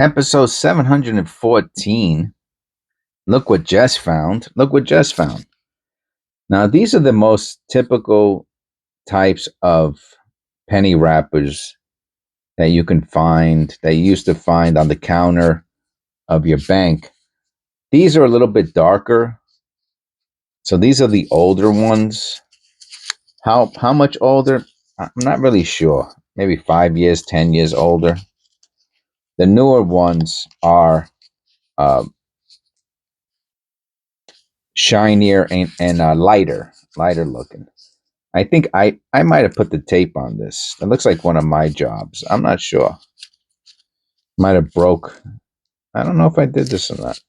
Episode 714. Look what Jess found. Look what Jess found. Now, these are the most typical types of penny wrappers that you can find, that you used to find on the counter of your bank. These are a little bit darker. So these are the older ones. How much older? I'm not really sure. Maybe 5 years, 10 years older. The newer ones are uh, shinier and lighter looking. I think I might have put the tape on this. It looks like one of my jobs. I'm not sure. Might have broke. I don't know if I did this or not.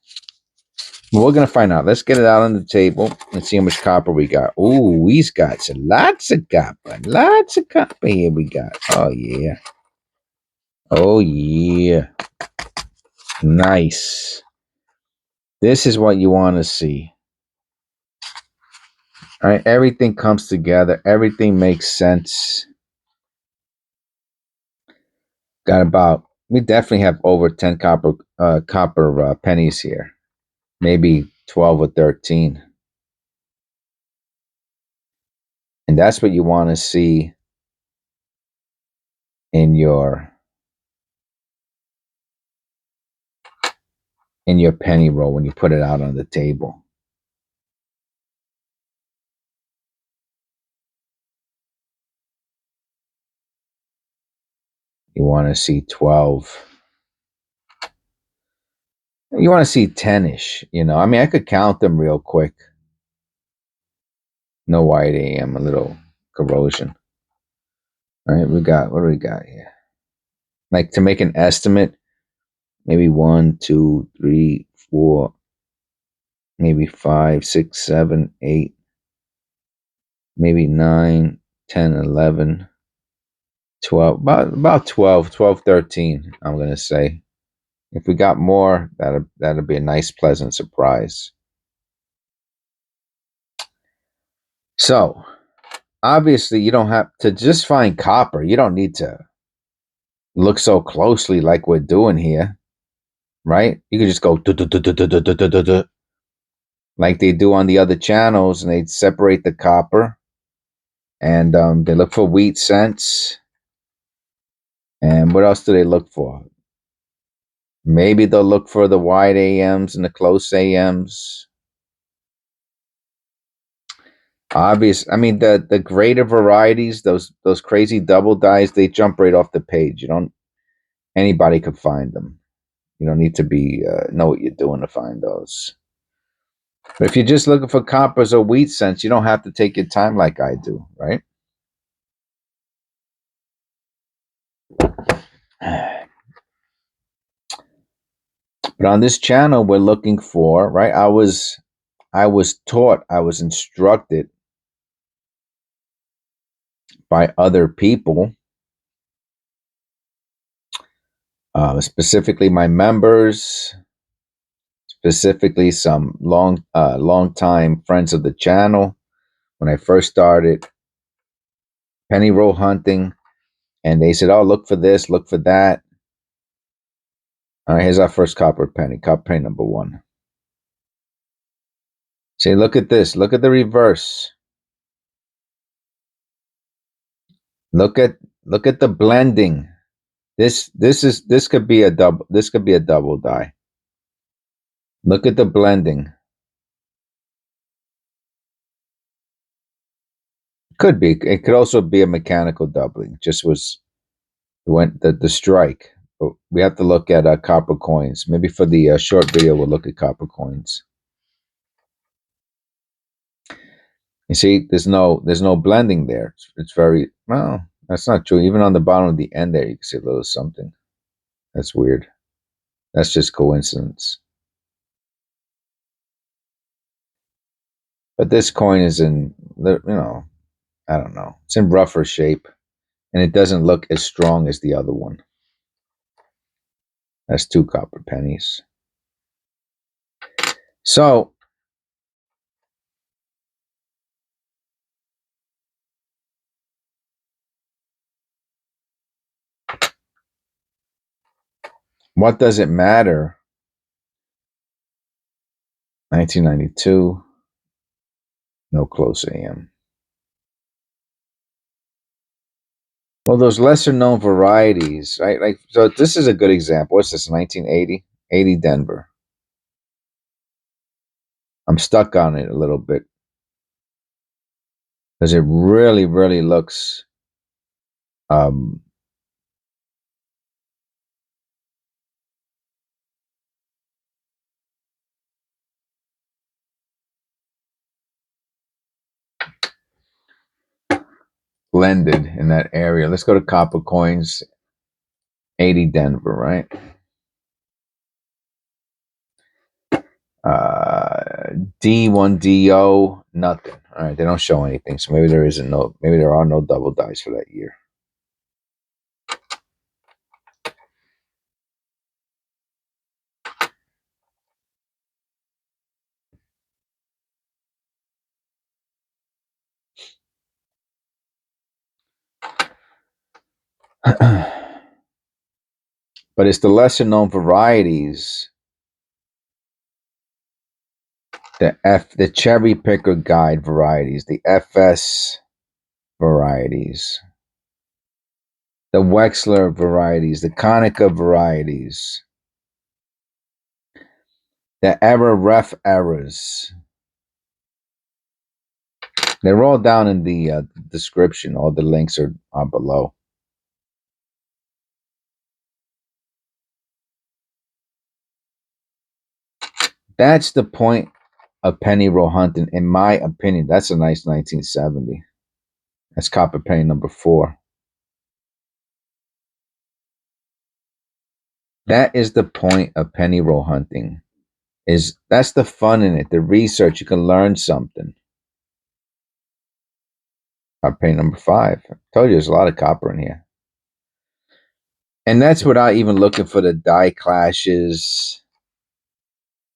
But we're gonna find out. Let's get it out on the table and see how much copper we got. Ooh, we've got lots of copper. Lots of copper here we got. Oh yeah. Oh yeah. Nice. This is what you want to see. All right, everything comes together. Everything makes sense. We definitely have over 10 copper pennies here. Maybe 12 or 13. And that's what you want to see in your penny roll when you put it out on the table. You want to see 12. You want to see 10-ish, I mean, I could count them real quick. No white AM, a little corrosion. All right, what do we got here? Like, to make an estimate, maybe 1, 2, 3, 4, maybe 5, 6, 7, 8, maybe 9, 10, 11, 12, about 12, 13, I'm going to say. If we got more, that'd be a nice, pleasant surprise. So, obviously, you don't have to just find copper. You don't need to look so closely like we're doing here, right? You can just go like they do on the other channels, and they separate the copper, and they look for wheat cents. And what else do they look for? Maybe they'll look for the wide AMs and the close AMs. I mean, the greater varieties, those crazy double dies, they jump right off the page. Anybody could find them. You don't need to be know what you're doing to find those. But if you're just looking for coppers or wheat cents, you don't have to take your time like I do, right? But on this channel, we're looking for, right? I was taught, I was instructed by other people, specifically my members, specifically some long time friends of the channel. When I first started penny roll hunting, and they said, "Oh, look for this, look for that." All right, here's our first copper penny number 1. See, look at this. Look at the reverse. Look at the blending. This could be a double. This could be a double die. Look at the blending. Could be. It could also be a mechanical doubling. Just went the strike. But we have to look at copper coins. Maybe for the short video, we'll look at copper coins. You see, there's no blending there. It's very well. That's not true. Even on the bottom of the end there, you can see a little something. That's weird. That's just coincidence. But this coin is in, I don't know. It's in rougher shape, and it doesn't look as strong as the other one. That's 2 copper pennies. So, What Does It Matter? 1992. No Close AM. Well, those lesser known varieties, right? Like, so this is a good example. What's this, 1980? 80 Denver. I'm stuck on it a little bit because it really, really looks um, blended in that area. Let's go to Copper Coins, 80 Denver, right? D1DO, nothing. All right, they don't show anything, so maybe maybe there are no double dice for that year. But it's the lesser known varieties, the cherry picker guide varieties, the FS varieties, the Wexler varieties, the Konica varieties, the error ref errors. They're all down in the description. All the links are below. That's the point of penny roll hunting, in my opinion. That's a nice 1970. That's Copper Penny number 4. That is the point of penny roll hunting. That's the fun in it, the research. You can learn something. Copper Penny number 5. I told you there's a lot of copper in here. And that's without even looking for the die clashes,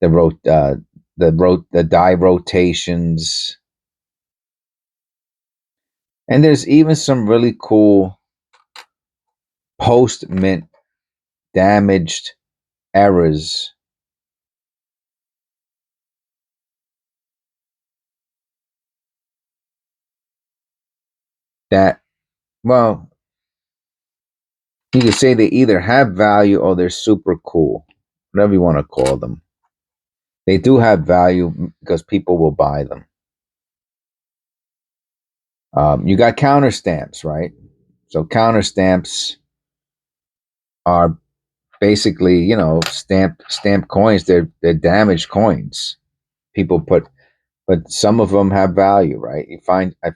the die rotations. And there's even some really cool post mint damaged errors that, well, you could say they either have value or they're super cool, whatever you want to call them. They do have value because people will buy them. You got counter stamps, right? So counter stamps are basically, stamp coins. They're damaged coins. People put, but some of them have value, right? I found a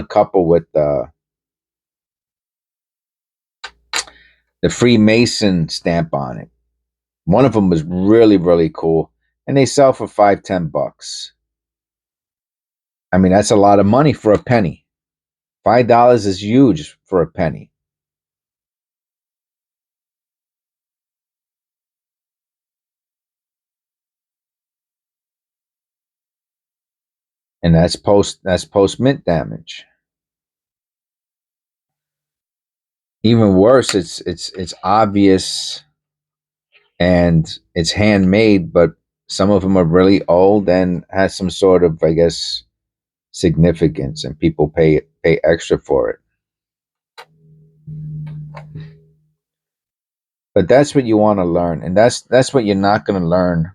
couple with the Freemason stamp on it. One of them was really, really cool, and they sell for $5-10. I mean, that's a lot of money for a penny. $5 is huge for a penny. And that's post mint damage. Even worse, it's obvious and it's handmade, but some of them are really old and has some sort of, I guess, significance, and people pay extra for it. But that's what you want to learn, and that's what you're not going to learn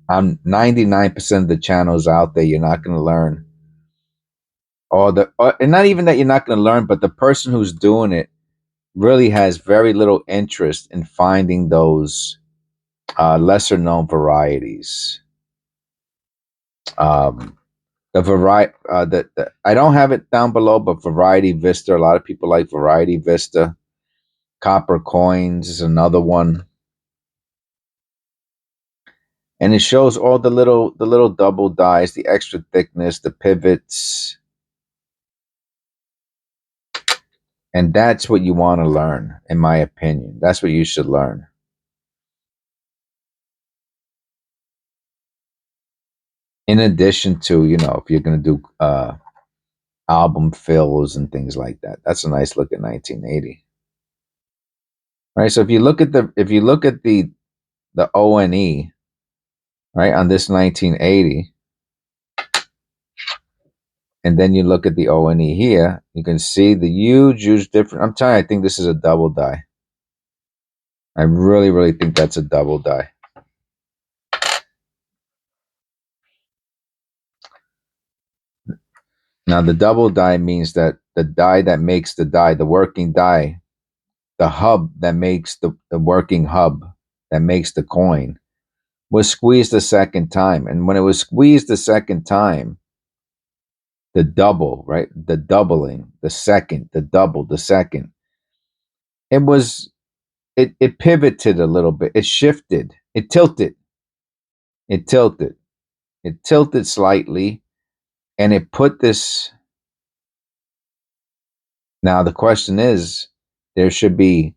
on 99% of the channels out there. You're not going to learn and not even that you're not going to learn, but the person who's doing it really has very little interest in finding those lesser known varieties. The variety I don't have it down below, but Variety Vista. A lot of people like Variety Vista. Copper Coins is another one, and it shows all the little double dies, the extra thickness, the pivots, and that's what you want to learn, in my opinion. That's what you should learn. In addition to, if you're going to do album fills and things like that. That's a nice look at 1980. right? So if you look at the ONE, right, on this 1980, and then you look at the ONE here, you can see the huge difference. I'm telling you, I think this is a double die. I really think that's a double die. Now, the double die means that the die that makes the die, the working die, the hub that makes the working hub that makes the coin, was squeezed a second time. And when it was squeezed the second time, the double, right? The doubling, the second, the double, the second. It was, it pivoted a little bit. It shifted. It tilted. It tilted. It tilted slightly. And it put this. Now, the question is, there should be,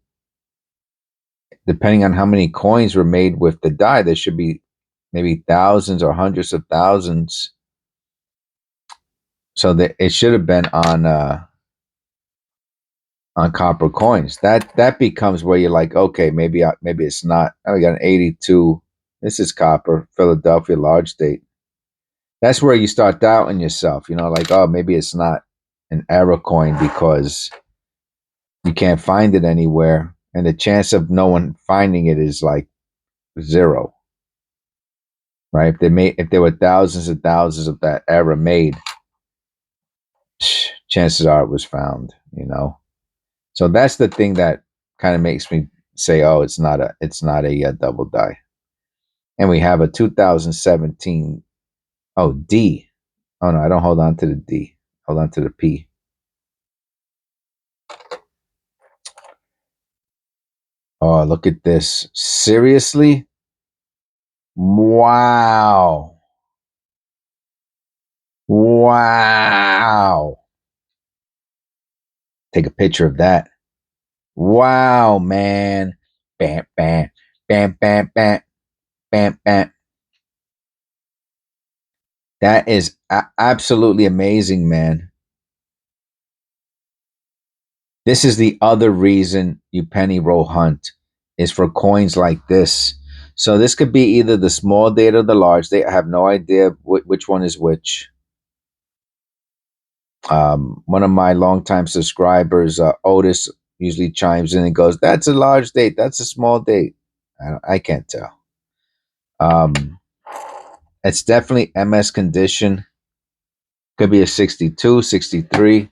depending on how many coins were made with the die, there should be maybe thousands or hundreds of thousands. So that it should have been on copper coins. That becomes where you're like, okay, maybe it's not. Oh, we got an 82. This is copper, Philadelphia large date. That's where you start doubting yourself. You know, like, oh, maybe it's not an error coin because you can't find it anywhere, and the chance of no one finding it is like zero, right? If there were thousands and thousands of that error made, chances are it was found. You know, so that's the thing that kind of makes me say, oh, it's not a double die. And we have a 2017. Oh, D. Oh no, I don't hold on to the D. Hold on to the P. Oh, look at this. Seriously? Wow. Wow. Take a picture of that. Wow, man. Bam, bam, bam, bam, bam, bam, bam. That is absolutely amazing, man. This is the other reason you penny roll hunt, is for coins like this. So this could be either the small date or the large date. I have no idea which one is which. One of my longtime subscribers, Otis, usually chimes in and goes, "That's a large date. That's a small date." I can't tell. It's definitely MS condition. Could be a 62, 63.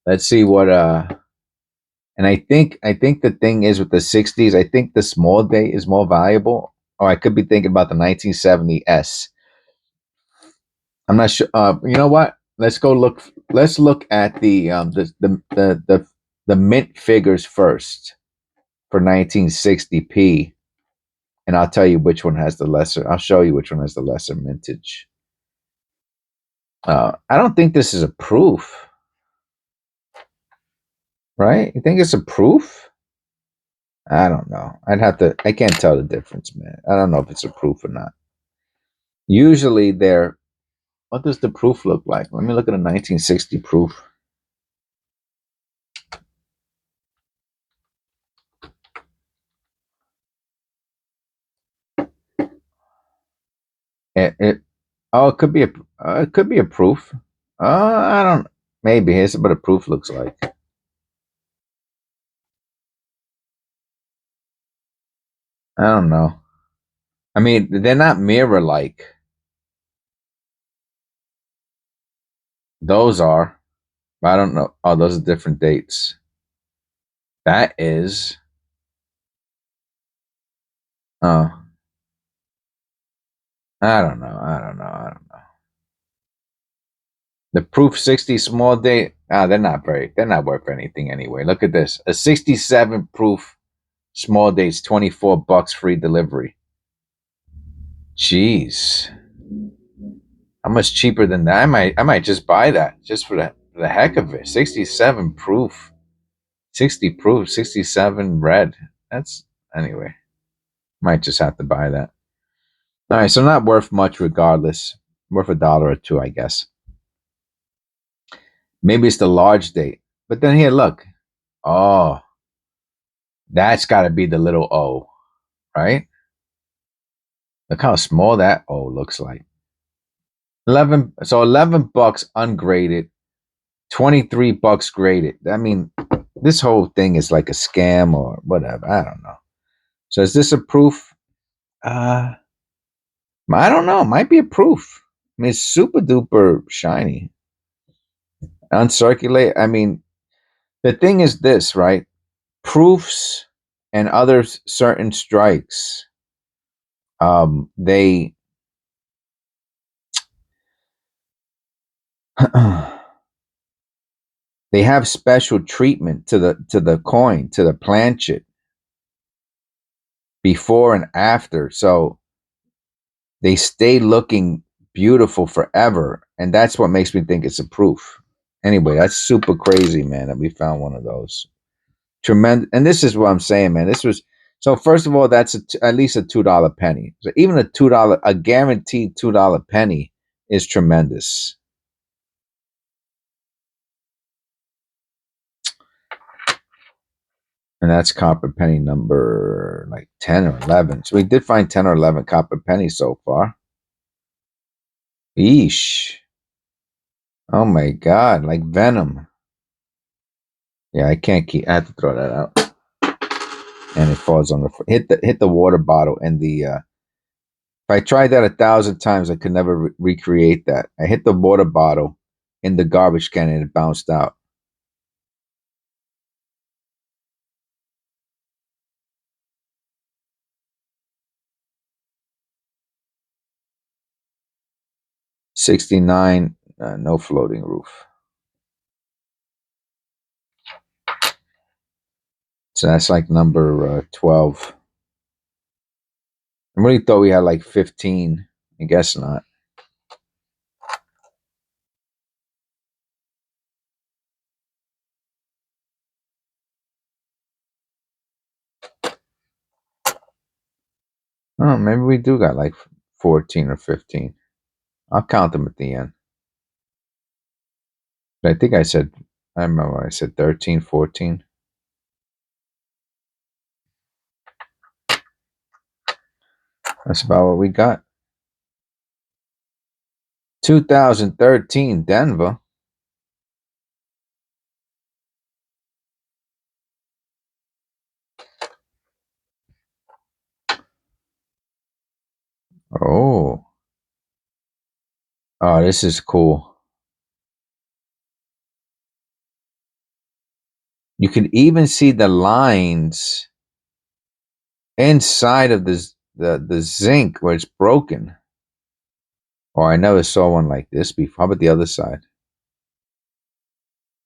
Let's see what and I think the thing is with the 60s, I think the small date is more valuable. Or I could be thinking about the 1970 S. I'm not sure. You know what? Let's go look. Let's look at the mint figures first for 1960p, and I'll tell you which one has the lesser. I'll show you which one has the lesser mintage. I don't think this is a proof, right? You think it's a proof? I don't know. I'd have to. I can't tell the difference, man. I don't know if it's a proof or not. Usually, they're. What does the proof look like? Let me look at a 1960 proof. It Oh, it could be a proof. I don't. Maybe here's what a proof looks like. I don't know. I mean, they're not mirror like. Those are. But I don't know. Oh, those are different dates. That is. Oh, I don't know. I don't know. I don't know. The proof 60 small date. Ah, they're not very. They're not worth anything anyway. Look at this. A 67 proof small date's $24 free delivery. Jeez. How much cheaper than that? I might just buy that just for the heck of it. 67 proof. 60 proof, 67 red. That's anyway. Might just have to buy that. All right, so not worth much regardless. Worth a dollar or two, I guess. Maybe it's the large date. But then here, look. Oh, That's got to be the little O, right? Look how small that O looks like. 11. So $11 ungraded, $23 graded. I mean, this whole thing is like a scam or whatever. I don't know. So is this a proof? I don't know. Might be a proof. I mean, it's super duper shiny. Uncirculate. I mean, the thing is this, right? Proofs and other certain strikes, they they have special treatment to the coin, to the planchet, before and after. So they stay looking beautiful forever. And that's what makes me think it's a proof. Anyway, that's super crazy, man, that we found one of those. Tremendous. And this is what I'm saying, man. This was so. First of all, that's at least a $2 penny. So even a guaranteed $2 penny is tremendous. And that's copper penny number like 10 or 11. So we did find 10 or 11 copper pennies so far. Eesh. Oh my God, like venom. Yeah, I can't keep. I have to throw that out. And it falls on the hit the water bottle and the. If I tried that 1,000 times, I could never recreate that. I hit the water bottle in the garbage can and it bounced out. $69, no floating roof. So that's like number 12. I really thought we had like 15. I guess not. Oh, maybe we do got like 14 or 15. I'll count them at the end. But I think I remember I said 13, 14. That's about what we got. 2013 Denver. Oh. Oh, this is cool. You can even see the lines inside of the zinc where it's broken. Oh, I never saw one like this before. How about the other side?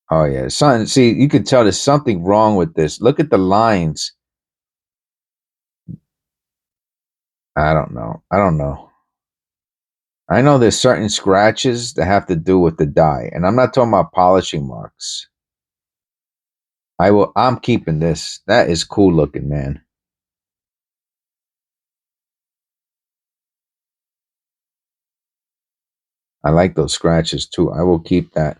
Oh yeah, see, you can tell there's something wrong with this. Look at the lines. I don't know. I don't know. I know there's certain scratches that have to do with the dye, and I'm not talking about polishing marks. I'm keeping this. That is cool looking, man. I like those scratches too. I will keep that.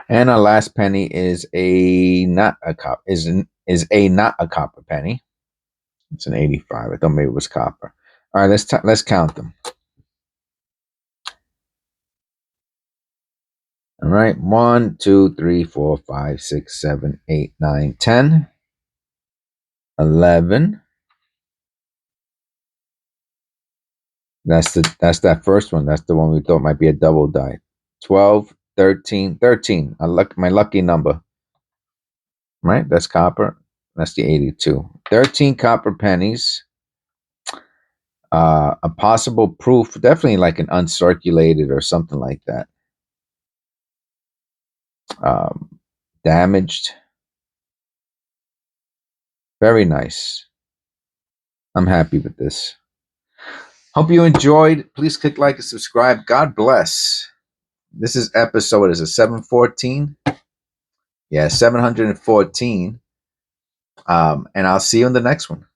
And our last penny is a not a cop is a not a copper penny. It's an 85. I thought maybe it was copper. All right, let's count them. All right, 1, 2, 3, 4, 5, 6, 7, 8, 9, 10, 11. That's that first one. That's the one we thought might be a double die. 12, 13, 13. My lucky number. Right? That's copper. That's the 82. 13 copper pennies. A possible proof, definitely like an uncirculated or something like that. Damaged. Very nice. I'm happy with this. Hope you enjoyed. Please click like and subscribe. God bless. This is episode, is it 714? Yeah, 714. And I'll see you in the next one.